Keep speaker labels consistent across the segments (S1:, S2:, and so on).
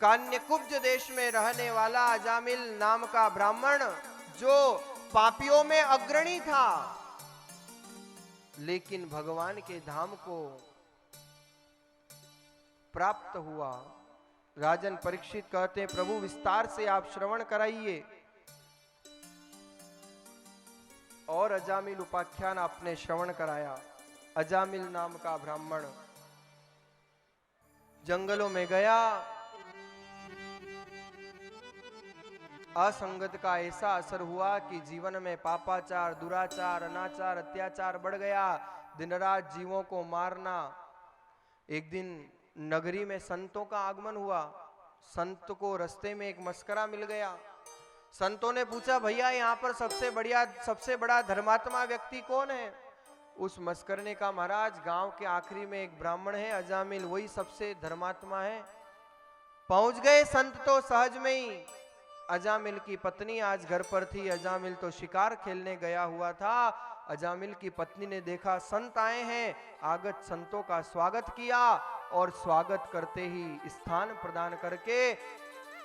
S1: कान्यकुब्ज देश में रहने वाला अजामिल नाम का ब्राह्मण जो पापियों में अग्रणी था, लेकिन भगवान के धाम को प्राप्त हुआ। राजन परीक्षित कहते हैं, प्रभु विस्तार से आप श्रवण कराइए। और अजामिल उपाख्यान आपने श्रवण कराया। अजामिल नाम का ब्राह्मण जंगलों में गया, असंगत का ऐसा असर हुआ कि जीवन में पापाचार, दुराचार, अनाचार, अत्याचार बढ़ गया। दिन रात जीवों को मारना। एक दिन नगरी में संतों का आगमन हुआ। संत को रास्ते में एक मस्करा मिल गया। संतों ने पूछा, भैया यहाँ पर सबसे बड़ा धर्मात्मा व्यक्ति कौन है? उस मस्कर ने कहा, महाराज गांव के आखिरी में एक ब्राह्मण है अजामिल, वही सबसे धर्मात्मा है। पहुंच गए संत तो सहज में ही। अजामिल की पत्नी आज घर पर थी। अजामिल तो शिकार खेलने गया हुआ था। अजामिल की पत्नी ने देखा संत आए हैं, आगत संतों का स्वागत किया और स्वागत करते ही स्थान प्रदान करके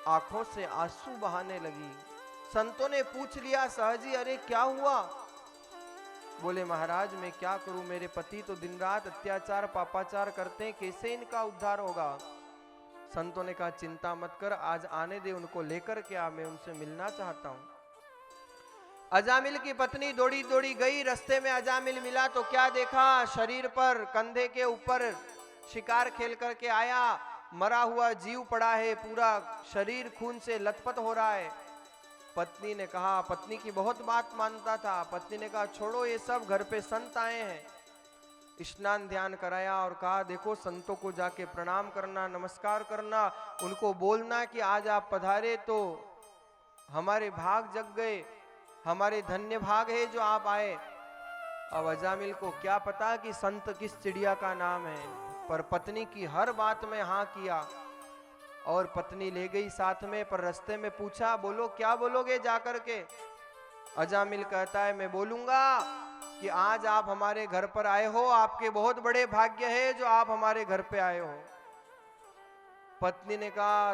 S1: आंखों से आंसू बहाने लगी। संतों ने पूछ लिया सहज ही, अरे क्या हुआ? बोले, महाराज मैं क्या करूं, मेरे पति तो दिन रात अत्याचार पापाचार करते हैं, कैसे इनका उद्धार होगा? संतों ने कहा, चिंता मत कर, आज आने दे, उनको लेकर के आ, मैं उनसे मिलना चाहता हूं। अजामिल की पत्नी दौड़ी दौड़ी गई। रास्ते में अजामिल मिला तो क्या देखा, शरीर पर कंधे के ऊपर शिकार खेल करके आया, मरा हुआ जीव पड़ा है, पूरा शरीर खून से लथपथ हो रहा है। पत्नी ने कहा, पत्नी की बहुत बात मानता था। पत्नी ने कहा, छोड़ो ये सब, घर पे संत आए हैं। स्नान ध्यान कराया और कहा, देखो संतों को जाके प्रणाम करना, नमस्कार करना, उनको बोलना कि आज आप पधारे तो हमारे भाग जग गए, हमारे धन्य भाग है जो आप आए। अब अजामिल को क्या पता कि संत किस चिड़िया का नाम है, पर पत्नी की हर बात में हाँ किया और पत्नी ले गई साथ में। पर रास्ते में पूछा, बोलो क्या बोलोगे जाकर के? अजामिल कहता है, मैं बोलूंगा कि आज आप हमारे घर पर आए हो, आपके बहुत बड़े भाग्य है जो आप हमारे घर पे आए हो। पत्नी ने कहा,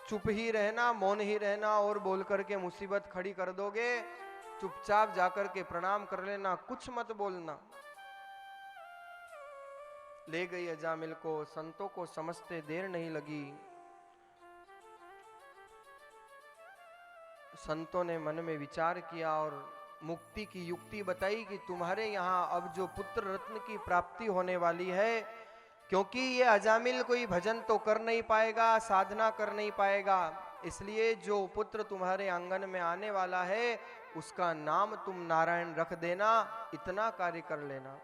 S1: चुप ही रहना, मौन ही रहना, और बोल करके मुसीबत खड़ी कर दोगे। चुपचाप जाकर के प्रणाम कर लेना, कुछ मत बोलना। ले गई अजामिल को। संतों को समझते देर नहीं लगी। संतों ने मन में विचार किया और मुक्ति की युक्ति बताई कि तुम्हारे यहाँ अब जो पुत्र रत्न की प्राप्ति होने वाली है, क्योंकि ये अजामिल कोई भजन तो कर नहीं पाएगा, साधना कर नहीं पाएगा, इसलिए जो पुत्र तुम्हारे आंगन में आने वाला है उसका नाम तुम नारायण रख देना, इतना कार्य कर लेना।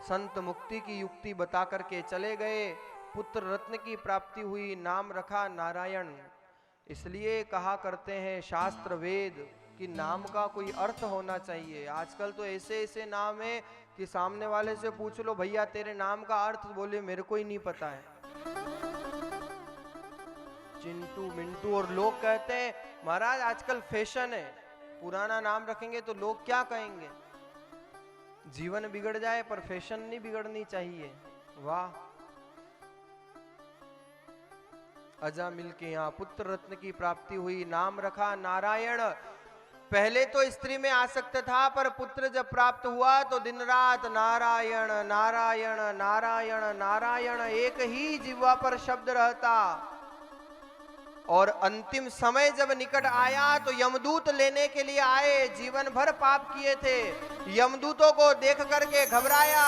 S1: संत मुक्ति की युक्ति बता करके चले गए। पुत्र रत्न की प्राप्ति हुई, नाम रखा नारायण। इसलिए कहा करते हैं शास्त्र वेद कि नाम का कोई अर्थ होना चाहिए। आजकल तो ऐसे ऐसे नाम है कि सामने वाले से पूछ लो, भैया तेरे नाम का अर्थ, बोले मेरे को ही नहीं पता है। चिंटू मिंटू, और लोग कहते हैं महाराज आजकल फैशन है, पुराना नाम रखेंगे तो लोग क्या कहेंगे। जीवन बिगड़ जाए पर फैशन नहीं बिगड़नी चाहिए। वाह। अजामिल के यहाँ पुत्र रत्न की प्राप्ति हुई, नाम रखा नारायण। पहले तो स्त्री में आसक्त था, पर पुत्र जब प्राप्त हुआ तो दिन रात नारायण नारायण नारायण नारायण एक ही जिह्वा पर शब्द रहता। और अंतिम समय जब निकट आया तो यमदूत लेने के लिए आए। जीवन भर पाप किए थे, यमदूतों को देख करके घबराया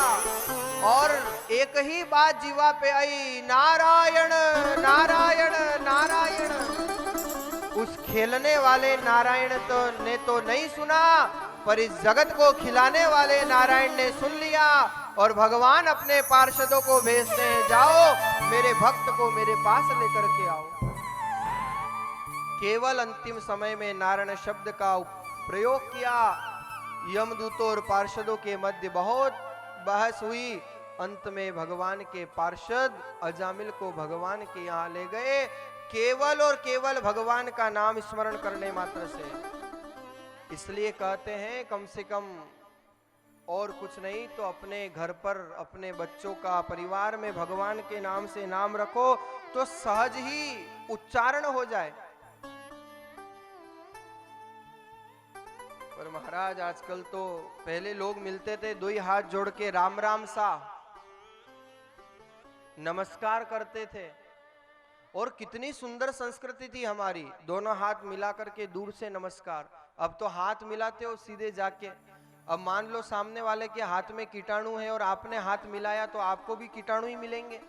S1: और एक ही बात जीवा पे आई, नारायण नारायण नारायण। उस खेलने वाले नारायण ने तो नहीं सुना, पर इस जगत को खिलाने वाले नारायण ने सुन लिया। और भगवान अपने पार्षदों को भेजते हैं, जाओ मेरे भक्त को मेरे पास लेकर के आओ। केवल अंतिम समय में नारायण शब्द का प्रयोग किया। यमदूतों और पार्षदों के मध्य बहुत बहस हुई। अंत में भगवान के पार्षद अजामिल को भगवान के यहाँ ले गए, केवल और केवल भगवान का नाम स्मरण करने मात्र से। इसलिए कहते हैं कम से कम और कुछ नहीं तो अपने घर पर अपने बच्चों का, परिवार में भगवान के नाम से नाम रखो तो सहज ही उच्चारण हो जाए। पर महाराज आजकल तो, पहले लोग मिलते थे दो ही हाथ जोड़ के राम राम सा नमस्कार करते थे, और कितनी सुंदर संस्कृति थी हमारी, दोनों हाथ मिला करके दूर से नमस्कार। अब तो हाथ मिलाते हो सीधे जाके। अब मान लो सामने वाले के हाथ में कीटाणु है और आपने हाथ मिलाया तो आपको भी कीटाणु ही मिलेंगे।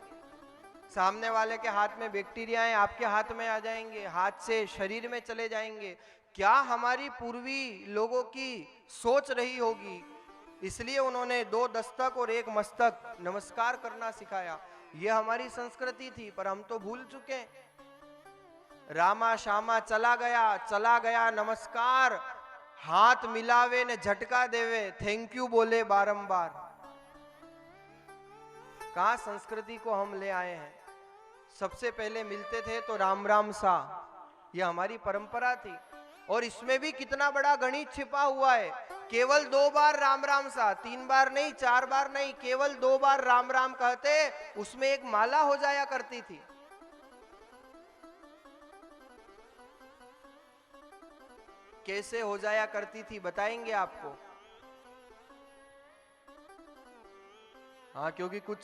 S1: सामने वाले के हाथ में बैक्टीरिया है, आपके हाथ में आ जाएंगे, हाथ से शरीर में चले जाएंगे। क्या हमारी पूर्वी लोगों की सोच रही होगी, इसलिए उन्होंने दो दस्तक और एक मस्तक नमस्कार करना सिखाया। यह हमारी संस्कृति थी, पर हम तो भूल चुके। रामा श्यामा चला गया नमस्कार, हाथ मिलावे ने झटका देवे, थैंक यू बोले बारंबार। कहां संस्कृति को हम ले आए हैं। सबसे पहले मिलते थे तो राम राम सा, यह हमारी परंपरा थी। और इसमें भी कितना बड़ा गणित छिपा हुआ है। केवल 2 बार राम राम सा, 3 बार नहीं, 4 बार नहीं, केवल 2 बार राम राम कहते, उसमें एक माला हो जाया करती थी। कैसे हो जाया करती थी बताएंगे आपको। हाँ, क्योंकि कुछ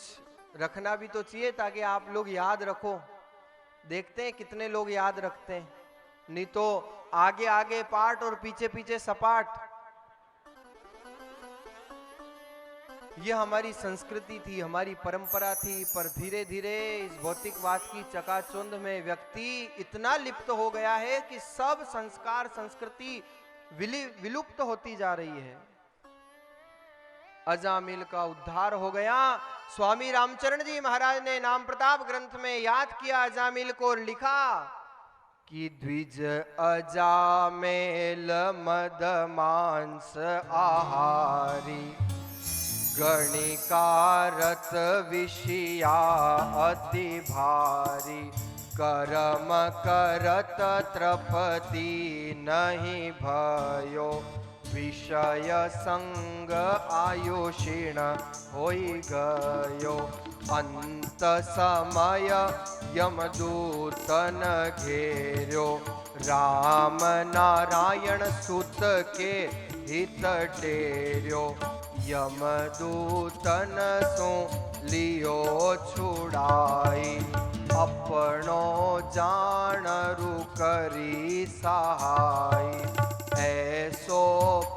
S1: रखना भी तो चाहिए ताकि आप लोग याद रखो। देखते हैं कितने लोग याद रखते हैं, नहीं तो आगे आगे पाठ और पीछे पीछे सपाट। यह हमारी संस्कृति थी, हमारी परंपरा थी। पर धीरे धीरे इस भौतिकवाद की चकाचौंध में व्यक्ति इतना लिप्त हो गया है कि सब संस्कार संस्कृति विलुप्त होती जा रही है। अजामिल का उद्धार हो गया। स्वामी रामचरण जी महाराज ने नाम प्रताप ग्रंथ में याद किया अजामिल को और लिखा कि द्विज अजामेल मद मांस आहारी, गणिकारत विषया अति भारी, कर्म करत तृप्ति नहीं भयो, विषय संग आयुषीण होई गयो, अंत समय यमदूतन घेर्यो, राम नारायण सुत के हित टेर्यो, यमदूतन सो लियो छुड़ाई, अपनो जान करी सहाय, ऐसो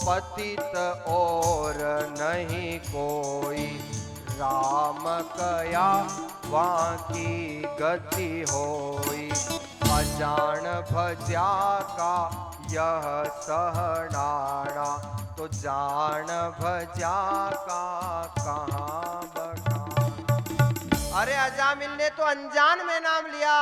S1: पतित और नहीं कोई, राम कया वाकी गति होई, अजान भज्या का यह सहनाना, तो जान भज्या का कहाँ बखाना। अरे अजामिल ने तो अनजान में नाम लिया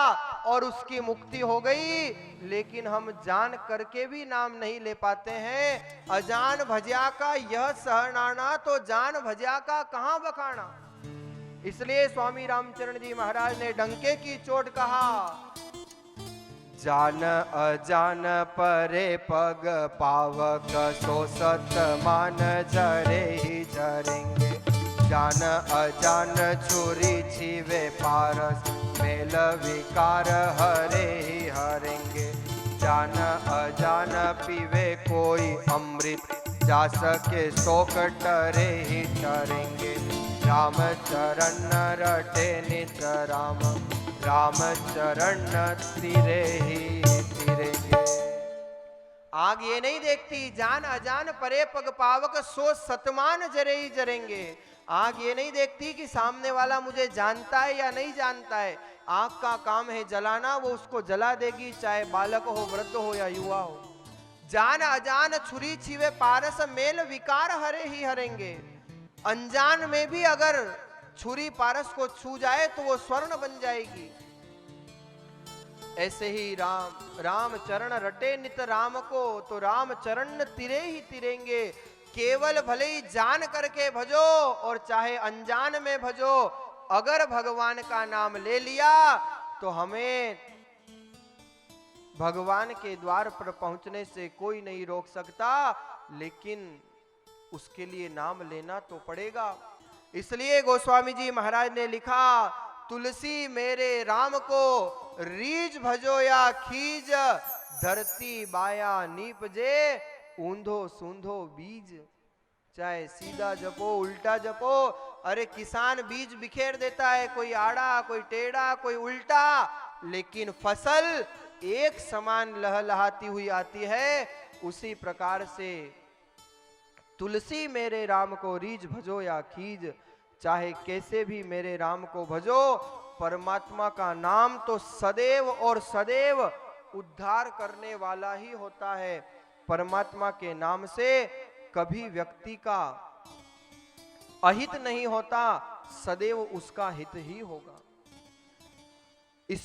S1: और उसकी मुक्ति हो गई, लेकिन हम जान करके भी नाम नहीं ले पाते हैं। अजान भज्या का यह सहनाना, तो जान भज्या का कहां बखाना। इसलिए स्वामी रामचरण जी महाराज ने डंके की चोट कहा, जान अजान परे पग पावक, सो सत मान जरे ही जरेंगे, जान अजान छुरी छिवे पारस, मेल विकार हरे ही हरेंगे, जान अजान पीवे कोई अमृत, जा सके शोक टरे ही टरेंगे, राम चरण रटे नित राम, राम चरण तिरे ही तिरेंगे। आग ये नहीं देखती, जान अजान परे पग पावक, सो सतमान जरे ही जरेंगे। आग ये नहीं देखती कि सामने वाला मुझे जानता है या नहीं जानता है। आग का काम है जलाना, वो उसको जला देगी, चाहे बालक हो, वृद्ध हो या युवा हो। जान अजान छुरी छिवे पारस, मेल विकार हरे ही हरेंगे। अनजान में भी अगर छुरी पारस को छू जाए तो वो स्वर्ण बन जाएगी। ऐसे ही राम चरण रटे नित राम को, तो राम चरण तिरे ही तिरेंगे। केवल भले ही जान करके भजो और चाहे अनजान में भजो, अगर भगवान का नाम ले लिया तो हमें भगवान के द्वार पर पहुंचने से कोई नहीं रोक सकता। लेकिन उसके लिए नाम लेना तो पड़ेगा। इसलिए गोस्वामी जी महाराज ने लिखा, तुलसी मेरे राम को रीज भजो या खीज, धरती बाया नीपजे ऊंधो सूंधो बीज। चाहे सीधा जपो उल्टा जपो, अरे किसान बीज बिखेर देता है, कोई आड़ा कोई टेढ़ा कोई उल्टा, लेकिन फसल एक समान लहलहाती हुई आती है। उसी प्रकार से तुलसी मेरे राम को रीझ भजो या खीज, चाहे कैसे भी मेरे राम को भजो, परमात्मा का नाम तो सदैव और सदैव उद्धार करने वाला ही होता है। परमात्मा के नाम से कभी व्यक्ति का अहित नहीं होता, सदैव उसका हित ही होगा। इस